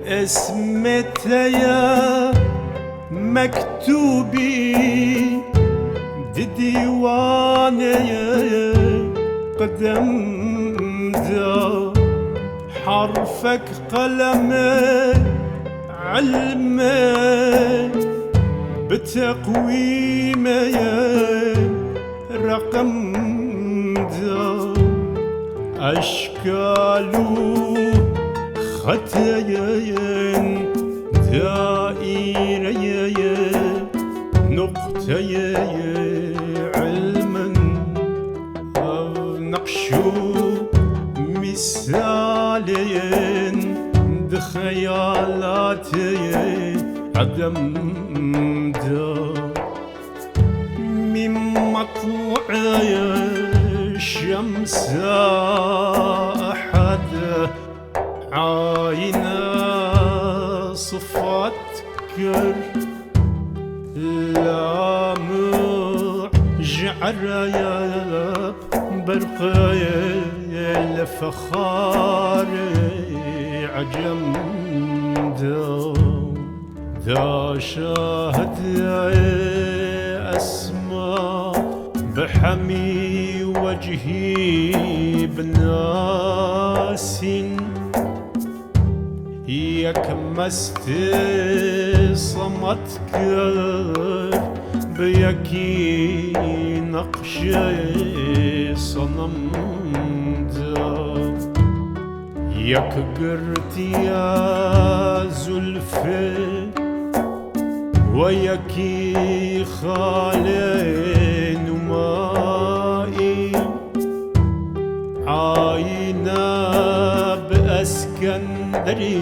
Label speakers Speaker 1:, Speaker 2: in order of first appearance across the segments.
Speaker 1: اسمت يا مكتوبي ديواني قدم دا حرفك قلمي علمي بتقويمي رقم دا أشكالو خطايا دائرة نقطة علما نقشو مثاليا دخيالاتي عدم دا من مطلع الشمس أحد عاينة صفاتك لامع جعرايا برقايا لفخار عجم دا شاهد أسماء بحمي وجهي بناس يكمست صمتك بيكي نقش صنم دا يكقرت يا زلفي ويكي خالين ومائي عاينا بأسكندري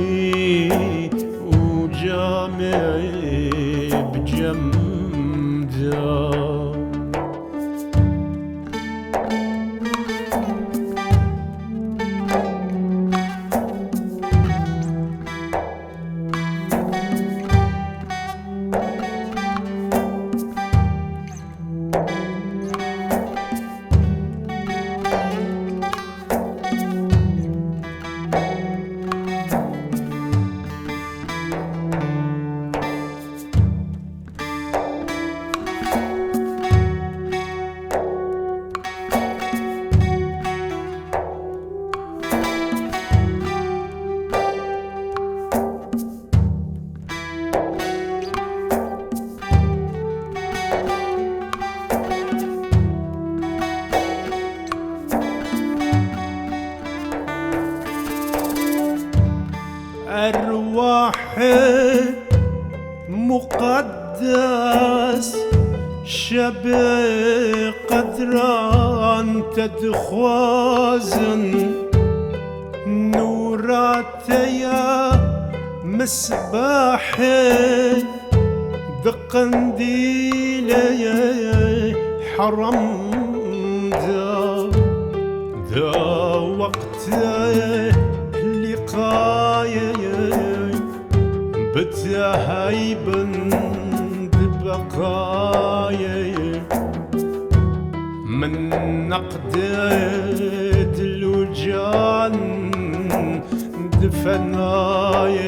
Speaker 1: وجامعي بجمدة أرواحي مقدس شبه قدران تدخوازن نوراتي مصباحي بقنديلي حرم دا وقتي لقاي بتهيبن ببقاي من نقدة الوجان دفناي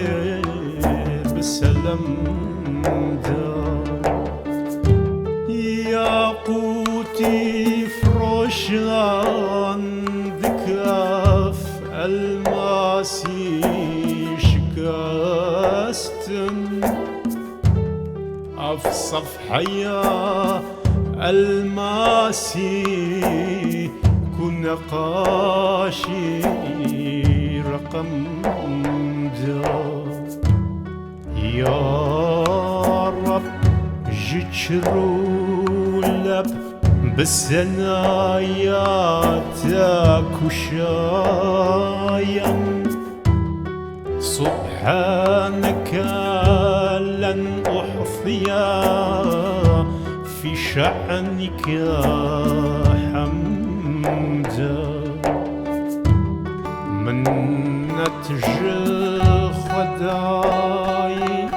Speaker 1: بسلم دا ياقوتي فروشان دكاف الماسي شكاستن أفصف حيا الماسي كن نقاشي رقم دا يا رب جتشرو لب بالثنايا تاكشايا سبحانك لن أحصيا في شأنك حمدا منت خداي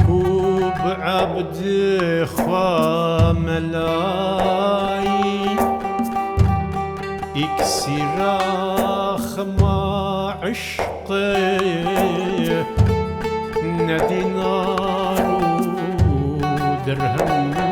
Speaker 1: كوب عبد خاملاي اكسراخ ما عشقي ندينار درهم